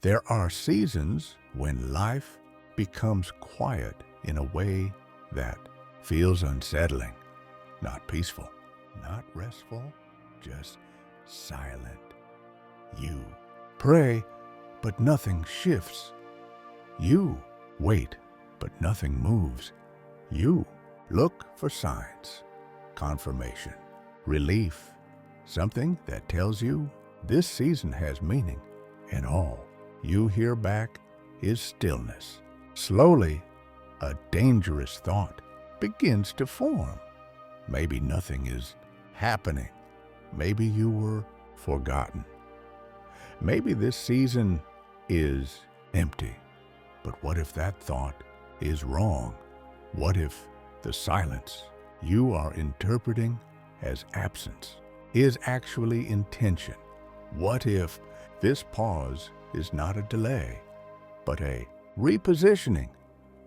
There are seasons when life becomes quiet in a way that feels unsettling, not peaceful, not restful, just silent. You pray, but nothing shifts. You wait, but nothing moves. You look for signs, confirmation, relief, something that tells you this season has meaning, and all you hear back is stillness. Slowly, a dangerous thought begins to form. Maybe nothing is happening. Maybe you were forgotten. Maybe this season is empty. But what if that thought is wrong? What if the silence you are interpreting as absence is actually intention? What if this pause is not a delay, but a repositioning?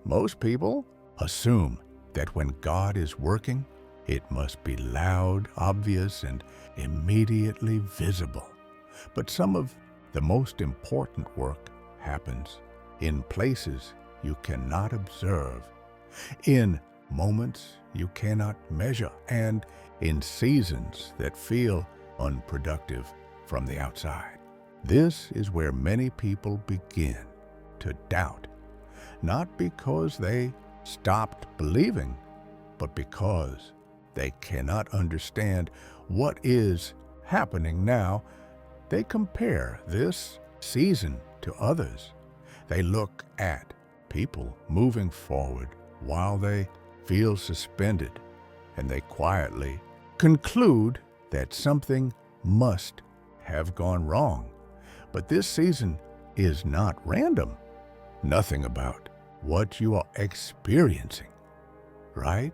Most people assume that when God is working, it must be loud, obvious, and immediately visible. But some of the most important work happens in places you cannot observe, in moments you cannot measure, and in seasons that feel unproductive from the outside. This is where many people begin to doubt, not because they stopped believing, but because they cannot understand what is happening now. They compare this season to others. They look at people moving forward while they feel suspended, and they quietly conclude that something must have gone wrong. But this season is not random. Nothing about what you are experiencing right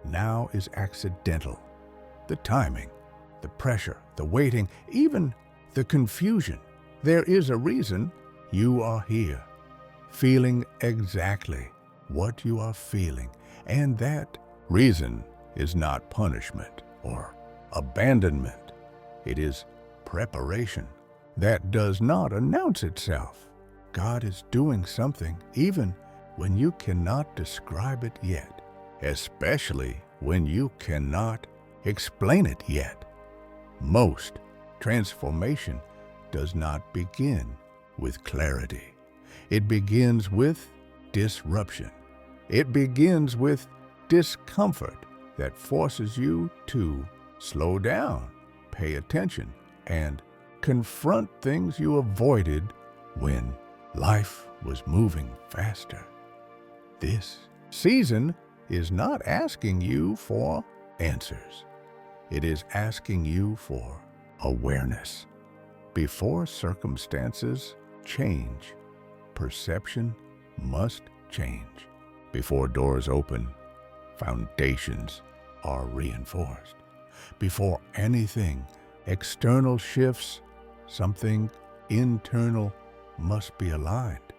now is accidental. The timing, the pressure, the waiting, even the confusion. There is a reason you are here, feeling exactly what you are feeling, and that reason is not punishment or abandonment. It is preparation that does not announce itself. God is doing something even when you cannot describe it yet, especially when you cannot explain it yet. Most transformation does not begin with clarity. It begins with disruption. It begins with discomfort that forces you to slow down, pay attention, and confront things you avoided when life was moving faster. This season is not asking you for answers. It is asking you for awareness. Before circumstances change, perception must change. Before doors open, foundations are reinforced. Before anything external shifts, something internal must be aligned.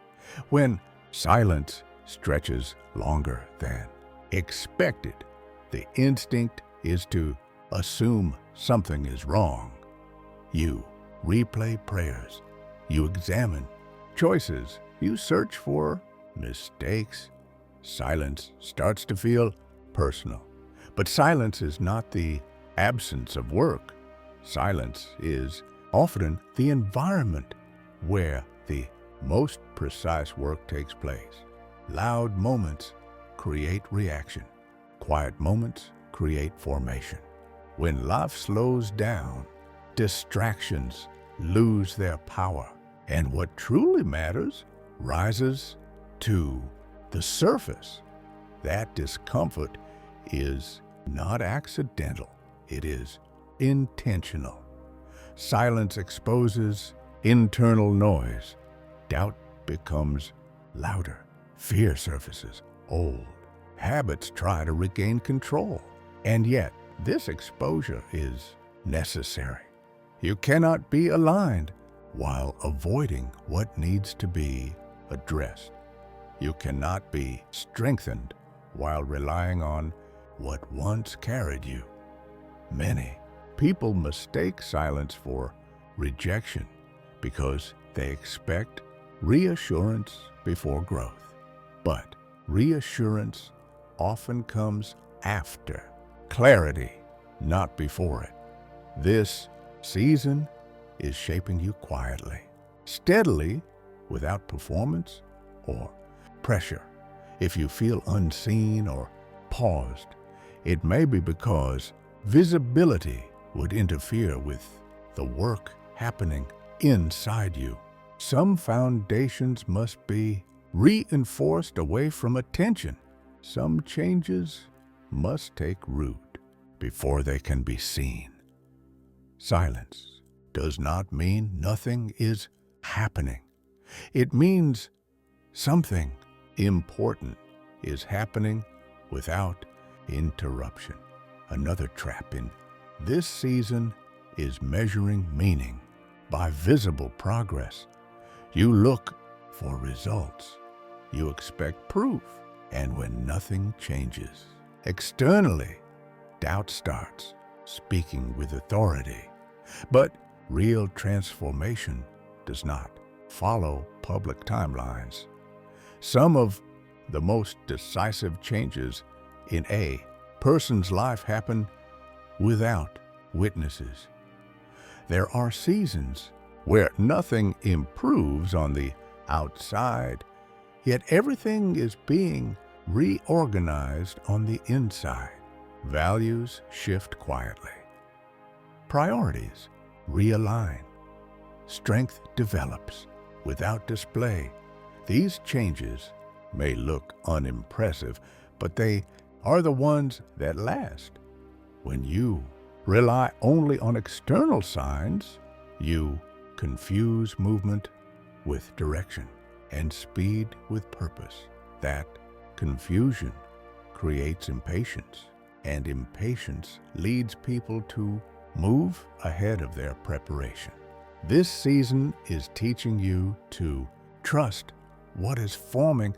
When silence stretches longer than expected, the instinct is to assume something is wrong. You replay prayers. You examine choices. You search for mistakes. Silence starts to feel personal. But silence is not the absence of work. Silence is often the environment where the most precise work takes place. Loud moments create reaction. Quiet moments create formation. When life slows down, distractions lose their power, and what truly matters rises to the surface. That discomfort is not accidental. It is intentional. Silence exposes internal noise. Doubt becomes louder. Fear surfaces. Old habits try to regain control. And yet, this exposure is necessary. You cannot be aligned while avoiding what needs to be addressed. You cannot be strengthened while relying on what once carried you. Many people mistake silence for rejection because they expect reassurance before growth. But reassurance often comes after clarity, not before it. This season is shaping you quietly, steadily, without performance or pressure. If you feel unseen or paused, it may be because visibility would interfere with the work happening inside you. Some foundations must be reinforced away from attention. Some changes must take root before they can be seen. Silence does not mean nothing is happening. It means something important is happening without interruption. Another trap in this season is measuring meaning by visible progress. You look for results. You expect proof. And when nothing changes externally, doubt starts speaking with authority. But real transformation does not follow public timelines. Some of the most decisive changes in a person's life happen without witnesses. There are seasons where nothing improves on the outside, yet everything is being reorganized on the inside. Values shift quietly. Priorities realign. Strength develops without display. These changes may look unimpressive, but they are the ones that last. When you rely only on external signs, you confuse movement with direction and speed with purpose. That confusion creates impatience, and impatience leads people to move ahead of their preparation. This season is teaching you to trust what is forming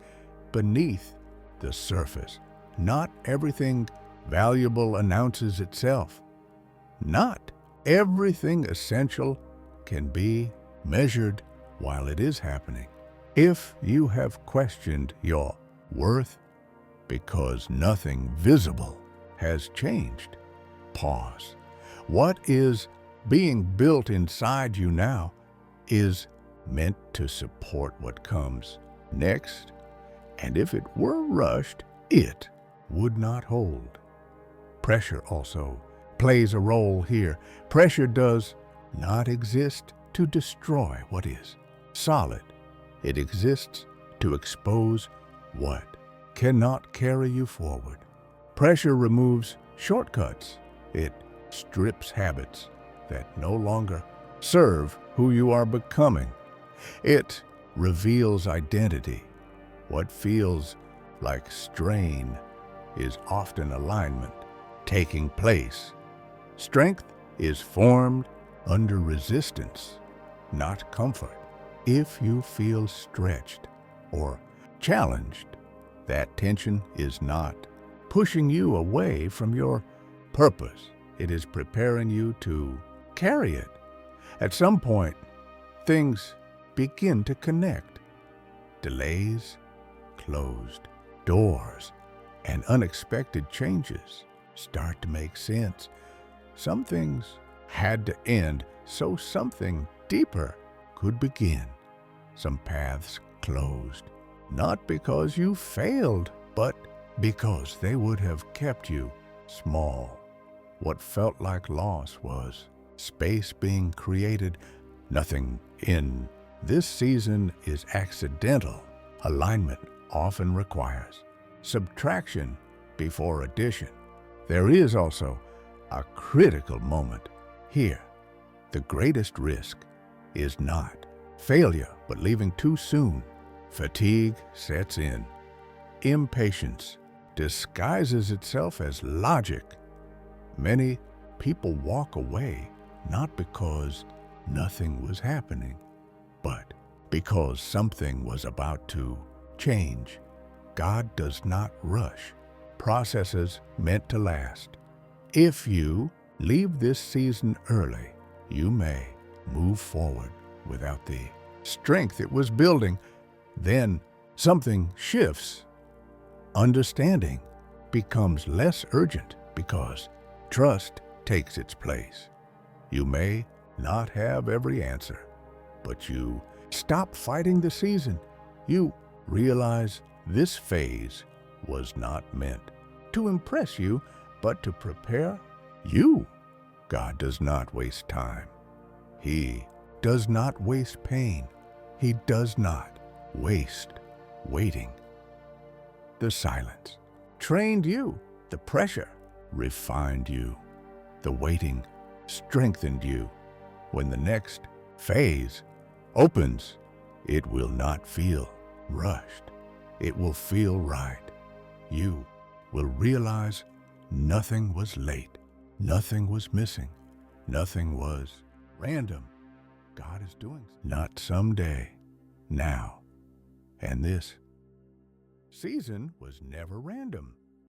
beneath the surface. Not everything valuable announces itself. Not everything essential can be measured while it is happening. If you have questioned your worth because nothing visible has changed, pause. What is being built inside you now is meant to support what comes next, and if it were rushed, it would not hold. Pressure also plays a role here. Pressure does not exist to destroy what is solid. It exists to expose what cannot carry you forward. Pressure removes shortcuts. It strips habits that no longer serve who you are becoming. It reveals identity. What feels like strain is often alignment taking place. Strength is formed under resistance, not comfort. If you feel stretched or challenged, that tension is not pushing you away from your purpose. It is preparing you to carry it. At some point, things begin to connect. Delays, closed doors, and unexpected changes start to make sense. Some things had to end so something deeper could begin. Some paths closed, not because you failed, but because they would have kept you small. What felt like loss was space being created. Nothing in this season is accidental. Alignment often requires subtraction before addition. There is also a critical moment here. The greatest risk is not failure, but leaving too soon. Fatigue sets in. Impatience disguises itself as logic. Many people walk away not because nothing was happening, but because something was about to change. God does not rush processes meant to last. If you leave this season early, you may move forward without the strength it was building. Then something shifts. Understanding becomes less urgent because trust takes its place. You may not have every answer, but you stop fighting the season. You realize this phase was not meant to impress you, but to prepare you. God does not waste time. He does not waste pain. He does not waste waiting. The silence trained you. The pressure refined you. The waiting strengthened you. When the next phase opens, it will not feel rushed. It will feel right. You will realize nothing was late. Nothing was missing. Nothing was random. God is doing not someday, now. And this season was never random.